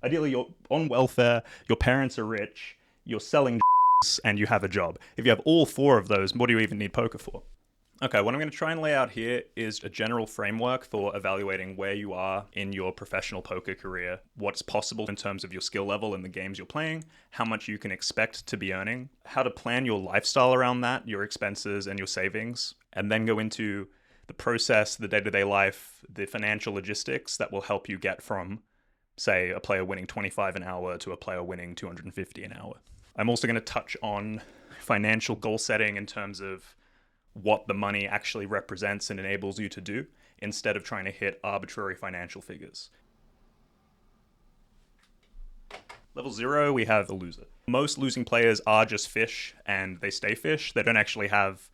Ideally, you're on welfare, your parents are rich, you're selling and you have a job. If you have all four of those, what do you even need poker for? Okay, what I'm going to try and lay out here is a general framework for evaluating where you are in your professional poker career, what's possible in terms of your skill level in the games you're playing, how much you can expect to be earning, how to plan your lifestyle around that, your expenses and your savings, and then go into the process, the day-to-day life, the financial logistics that will help you get from, say, a player winning 25 an hour to a player winning 250 an hour. I'm also going to touch on financial goal setting in terms of what the money actually represents and enables you to do instead of trying to hit arbitrary financial figures. Level 0, we have the loser. Most losing players are just fish and they stay fish. They don't actually have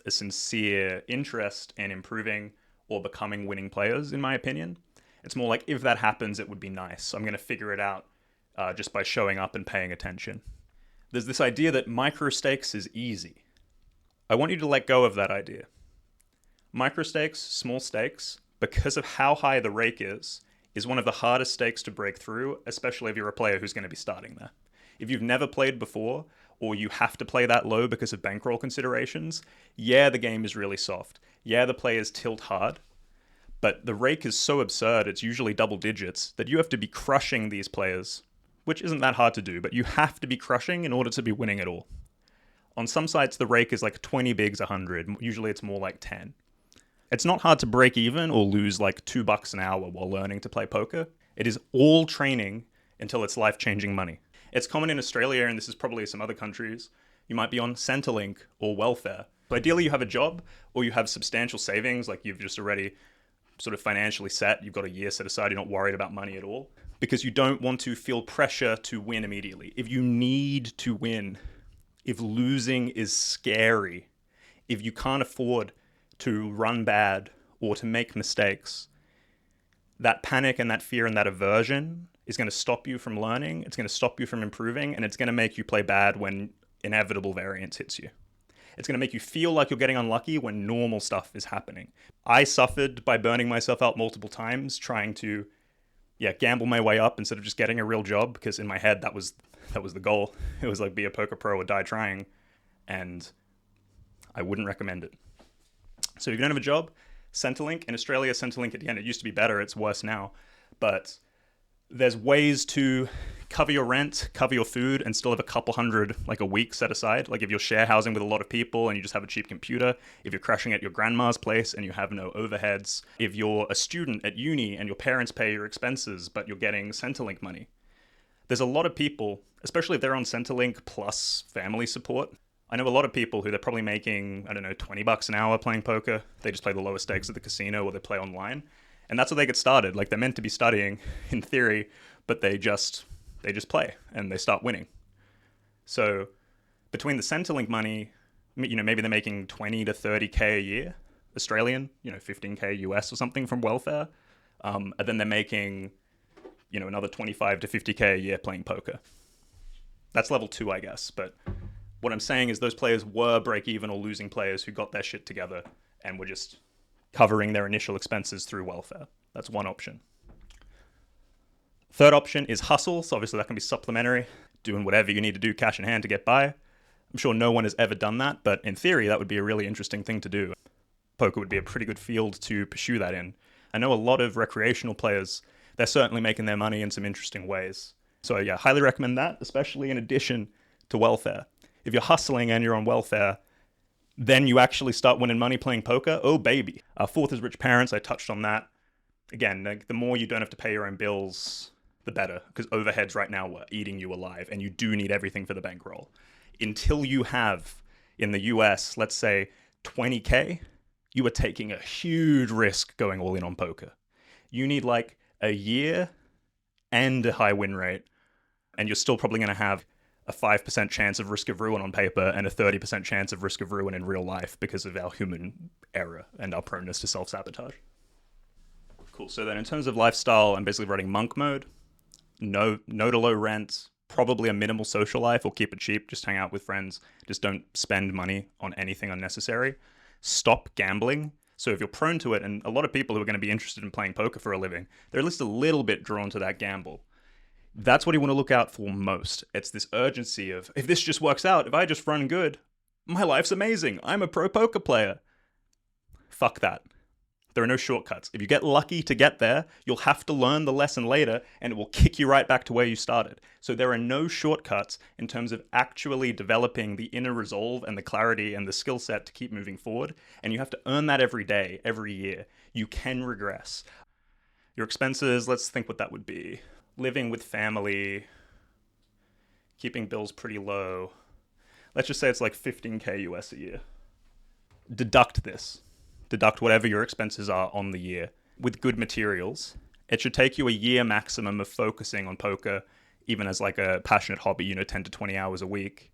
a sincere interest in improving or becoming winning players, in my opinion. It's more like if that happens, it would be nice. I'm going to figure it out just by showing up and paying attention. There's this idea that micro stakes is easy. I want you to let go of that idea. Micro stakes, small stakes, because of how high the rake is one of the hardest stakes to break through, especially if you're a player who's going to be starting there. If you've never played before, or you have to play that low because of bankroll considerations, yeah, the game is really soft. Yeah, the players tilt hard. But the rake is so absurd, it's usually double digits, that you have to be crushing these players, which isn't that hard to do, but you have to be crushing in order to be winning at all. On some sites, the rake is like 20 bigs 100. Usually it's more like 10. It's not hard to break even or lose like $2 an hour while learning to play poker. It is all training until it's life-changing money. It's common in Australia, and this is probably some other countries. You might be on Centrelink or welfare. So ideally, you have a job or you have substantial savings, like you've just already sort of financially set. You've got a year set aside. You're not worried about money at all because you don't want to feel pressure to win immediately. If you need to win, if losing is scary, if you can't afford to run bad or to make mistakes, that panic and that fear and that aversion is going to stop you from learning, it's going to stop you from improving, and it's going to make you play bad when inevitable variance hits you. It's going to make you feel like you're getting unlucky when normal stuff is happening. I suffered by burning myself out multiple times trying to gamble my way up instead of just getting a real job, because in my head that was the goal. It was like be a poker pro or die trying, and I wouldn't recommend it. So if you don't have a job, Centrelink. In Australia, Centrelink, again, it used to be better, it's worse now, but there's ways to cover your rent, cover your food, and still have a couple hundred like a week set aside. Like if you're share housing with a lot of people and you just have a cheap computer, if you're crashing at your grandma's place and you have no overheads, if you're a student at uni and your parents pay your expenses but you're getting Centrelink money. There's a lot of people, especially if they're on Centrelink plus family support. I know a lot of people who they're probably making, I don't know, $20 an hour playing poker. They just play the lowest stakes at the casino or they play online. And that's how they get started. Like they're meant to be studying in theory, but they just play and they start winning. So between the Centrelink money, maybe they're making 20 to 30K a year, Australian, 15K US or something from welfare. And then they're making, another 25 to 50K a year playing poker. That's level 2, I guess. But what I'm saying is those players were break-even or losing players who got their shit together and were just covering their initial expenses through welfare. That's one option. Third option is hustle. So obviously that can be supplementary, doing whatever you need to do cash in hand to get by. I'm sure no one has ever done that, but in theory, that would be a really interesting thing to do. Poker would be a pretty good field to pursue that in. I know a lot of recreational players, they're certainly making their money in some interesting ways. So yeah, highly recommend that, especially in addition to welfare. If you're hustling and you're on welfare, then you actually start winning money playing poker. Oh, baby. Fourth is rich parents. I touched on that. Again, the more you don't have to pay your own bills, the better, because overheads right now are eating you alive, and you do need everything for the bankroll. Until you have, in the US, let's say 20K, you are taking a huge risk going all in on poker. You need like a year and a high win rate, and you're still probably going to have a 5% chance of risk of ruin on paper and a 30% chance of risk of ruin in real life because of our human error and our proneness to self-sabotage. Cool. So then in terms of lifestyle, I'm basically running monk mode. No to low rent, probably a minimal social life, or keep it cheap, just hang out with friends. Just don't spend money on anything unnecessary. Stop gambling. So if you're prone to it, and a lot of people who are going to be interested in playing poker for a living, they're at least a little bit drawn to that gamble. That's what you want to look out for most. It's this urgency of, if this just works out, if I just run good, my life's amazing. I'm a pro poker player. Fuck that. There are no shortcuts. If you get lucky to get there, you'll have to learn the lesson later and it will kick you right back to where you started. So there are no shortcuts in terms of actually developing the inner resolve and the clarity and the skill set to keep moving forward. And you have to earn that every day, every year. You can regress. Your expenses, let's think what that would be. Living with family, keeping bills pretty low. Let's just say it's like 15K US a year. Deduct this. Deduct whatever your expenses are on the year. With good materials, it should take you a year maximum of focusing on poker, even as like a passionate hobby, 10 to 20 hours a week.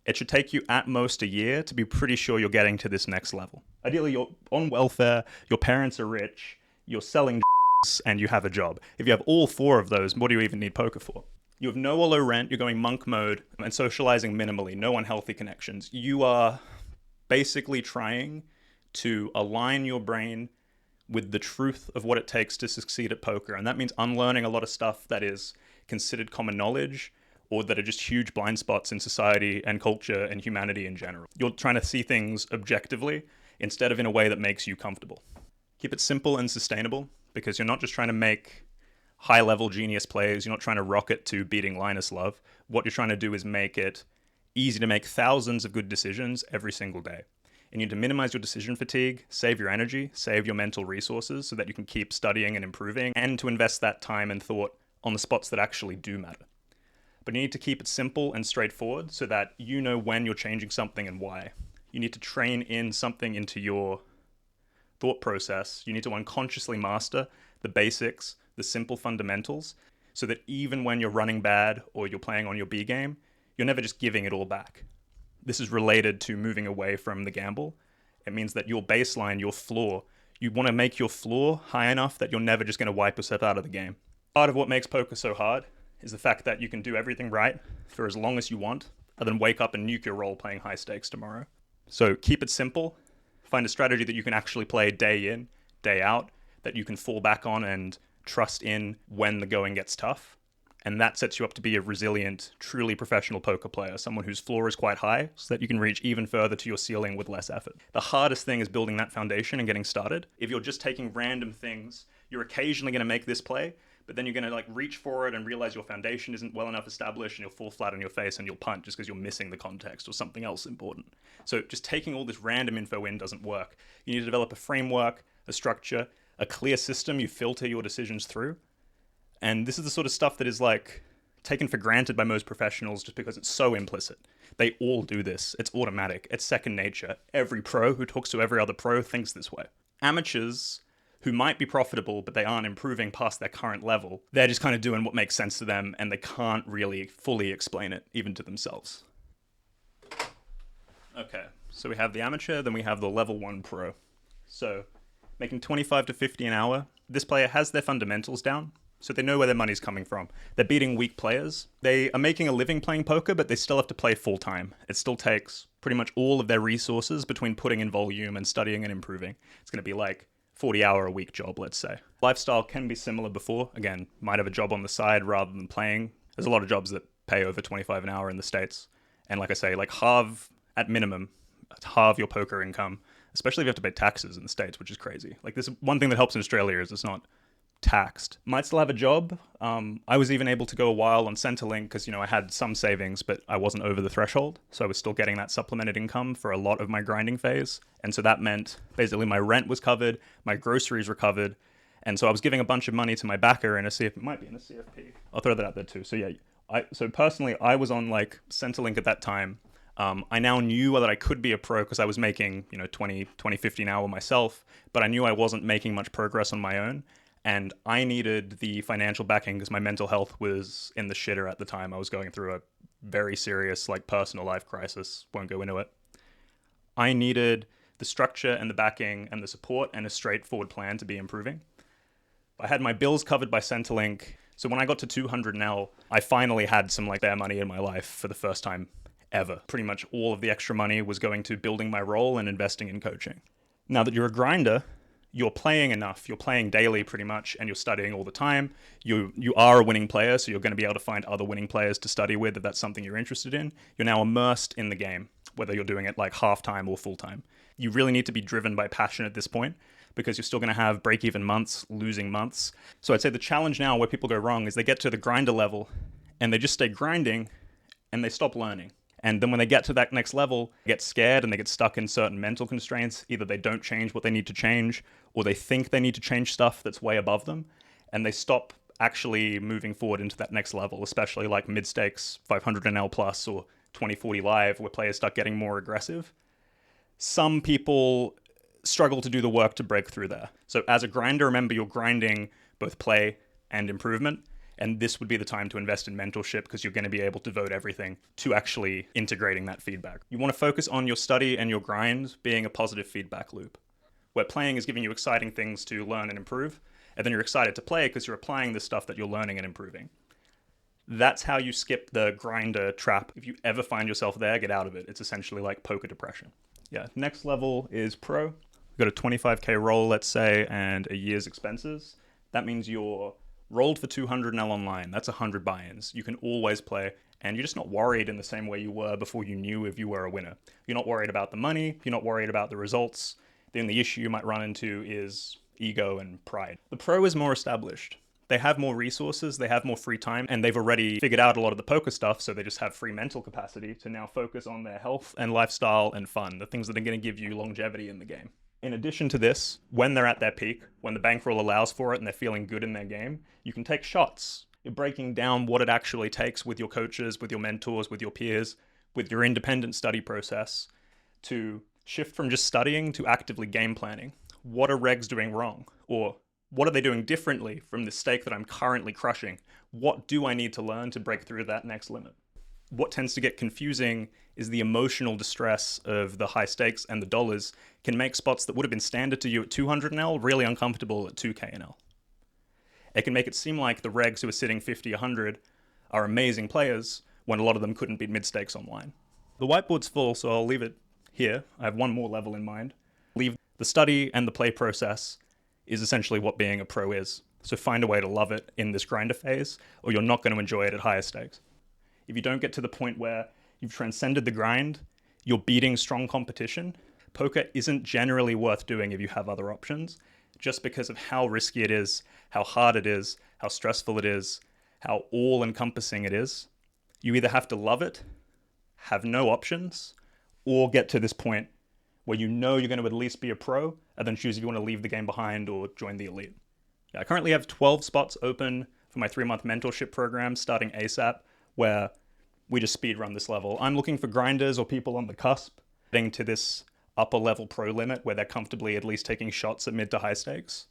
It should take you at most a year to be pretty sure you're getting to this next level. Ideally, you're on welfare, your parents are rich, you're selling and you have a job. If you have all four of those, what do you even need poker for? You have no or low rent, you're going monk mode and socializing minimally, no unhealthy connections. You are basically trying to align your brain with the truth of what it takes to succeed at poker. And that means unlearning a lot of stuff that is considered common knowledge or that are just huge blind spots in society and culture and humanity in general. You're trying to see things objectively instead of in a way that makes you comfortable. Keep it simple and sustainable because you're not just trying to make high-level genius plays. You're not trying to rocket to beating Linus Love. What you're trying to do is make it easy to make thousands of good decisions every single day. You need to minimize your decision fatigue, save your energy, save your mental resources so that you can keep studying and improving, and to invest that time and thought on the spots that actually do matter. But you need to keep it simple and straightforward so that you know when you're changing something and why. You need to train in something into your thought process. You need to unconsciously master the basics, the simple fundamentals, so that even when you're running bad or you're playing on your B game, you're never just giving it all back. This is related to moving away from the gamble. It means that your baseline, your floor, you want to make your floor high enough that you're never just going to wipe yourself out of the game. Part of what makes poker so hard is the fact that you can do everything right for as long as you want, and then wake up and nuke your roll playing high stakes tomorrow. So keep it simple. Find a strategy that you can actually play day in, day out, that you can fall back on and trust in when the going gets tough. And that sets you up to be a resilient, truly professional poker player, someone whose floor is quite high so that you can reach even further to your ceiling with less effort. The hardest thing is building that foundation and getting started. If you're just taking random things, you're occasionally going to make this play, but then you're going to reach for it and realize your foundation isn't well enough established and you'll fall flat on your face and you'll punt just because you're missing the context or something else important. So just taking all this random info in doesn't work. You need to develop a framework, a structure, a clear system you filter your decisions through. And this is the sort of stuff that is taken for granted by most professionals just because it's so implicit. They all do this. It's automatic. It's second nature. Every pro who talks to every other pro thinks this way. Amateurs who might be profitable, but they aren't improving past their current level, they're just kind of doing what makes sense to them and they can't really fully explain it, even to themselves. Okay, so we have the amateur, then we have the level 1 pro. So making 25 to 50 an hour, this player has their fundamentals down. So they know where their money's coming from. They're beating weak players. They are making a living playing poker, but they still have to play full time. It still takes pretty much all of their resources between putting in volume and studying and improving. It's going to be 40-hour-a-week job, let's say. Lifestyle can be similar before. Again, might have a job on the side rather than playing. There's a lot of jobs that pay over 25 an hour in the States. And like I say, halve, at minimum, halve your poker income, especially if you have to pay taxes in the States, which is crazy. This one thing that helps in Australia is it's not taxed. Might still have a job. I was even able to go a while on Centrelink because, I had some savings, but I wasn't over the threshold. So I was still getting that supplemented income for a lot of my grinding phase. And so that meant basically my rent was covered, my groceries were covered. And so I was giving a bunch of money to my backer in a CFP. It might be in a CFP. I'll throw that out there too. So yeah, so personally, I was on Centrelink at that time. I now knew that I could be a pro because I was making, 20, 50 an hour myself, but I knew I wasn't making much progress on my own. And I needed the financial backing because my mental health was in the shitter at the time. I was going through a very serious personal life crisis. Won't go into it. I needed the structure and the backing and the support and a straightforward plan to be improving. I had my bills covered by Centrelink. So when I got to 200 L, I finally had some bare money in my life for the first time ever. Pretty much all of the extra money was going to building my role and investing in coaching. Now that you're a grinder, you're playing enough, you're playing daily pretty much, and you're studying all the time. You are a winning player, so you're going to be able to find other winning players to study with if that's something you're interested in. You're now immersed in the game, whether you're doing it like half-time or full-time. You really need to be driven by passion at this point, because you're still going to have break-even months, losing months. So I'd say the challenge now where people go wrong is they get to the grinder level, and they just stay grinding, and they stop learning. And then when they get to that next level, they get scared and they get stuck in certain mental constraints. Either they don't change what they need to change, or they think they need to change stuff that's way above them, and they stop actually moving forward into that next level, especially like mid-stakes 500 NL plus or 2040 live, where players start getting more aggressive. Some people struggle to do the work to break through there. So as a grinder, remember you're grinding both play and improvement. And this would be the time to invest in mentorship, because you're going to be able to devote everything to actually integrating that feedback. You want to focus on your study and your grind being a positive feedback loop, where playing is giving you exciting things to learn and improve, and then you're excited to play because you're applying the stuff that you're learning and improving. That's how you skip the grinder trap. If you ever find yourself there, get out of it. It's essentially like poker depression. Yeah, next level is pro. You've got a 25K roll, let's say, and a year's expenses. That means you're rolled for 200 L online. That's 100 buy-ins. You can always play, and you're just not worried in the same way you were before you knew if you were a winner. You're not worried about the money. You're not worried about the results. The only issue you might run into is ego and pride. The pro is more established. They have more resources, they have more free time, and they've already figured out a lot of the poker stuff, so they just have free mental capacity to now focus on their health and lifestyle and fun, the things that are going to give you longevity in the game. In addition to this, when they're at their peak, when the bankroll allows for it and they're feeling good in their game, you can take shots. You're breaking down what it actually takes with your coaches, with your mentors, with your peers, with your independent study process to shift from just studying to actively game planning. What are regs doing wrong? Or what are they doing differently from the stake that I'm currently crushing? What do I need to learn to break through that next limit? What tends to get confusing is the emotional distress of the high stakes, and the dollars can make spots that would have been standard to you at 200 NL really uncomfortable at 2K NL. It can make it seem like the regs who are sitting 50, 100 are amazing players when a lot of them couldn't beat mid-stakes online. The whiteboard's full, so I'll leave it here. I have one more level in mind. Leave the study and the play process is essentially what being a pro is. So find a way to love it in this grinder phase, or you're not going to enjoy it at higher stakes. If you don't get to the point where you've transcended the grind, you're beating strong competition, poker isn't generally worth doing if you have other options, just because of how risky it is, how hard it is, how stressful it is, how all-encompassing it is. You either have to love it, have no options, or get to this point where you know you're going to at least be a pro, and then choose if you want to leave the game behind or join the elite. I currently have 12 spots open for my 3-month mentorship program starting ASAP, where we just speedrun this level. I'm looking for grinders or people on the cusp, getting to this upper level pro limit where they're comfortably at least taking shots at mid to high stakes.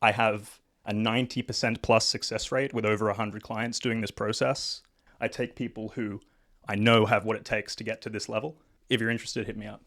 I have a 90% plus success rate with over 100 clients doing this process. I take people who I know have what it takes to get to this level. If you're interested, hit me up.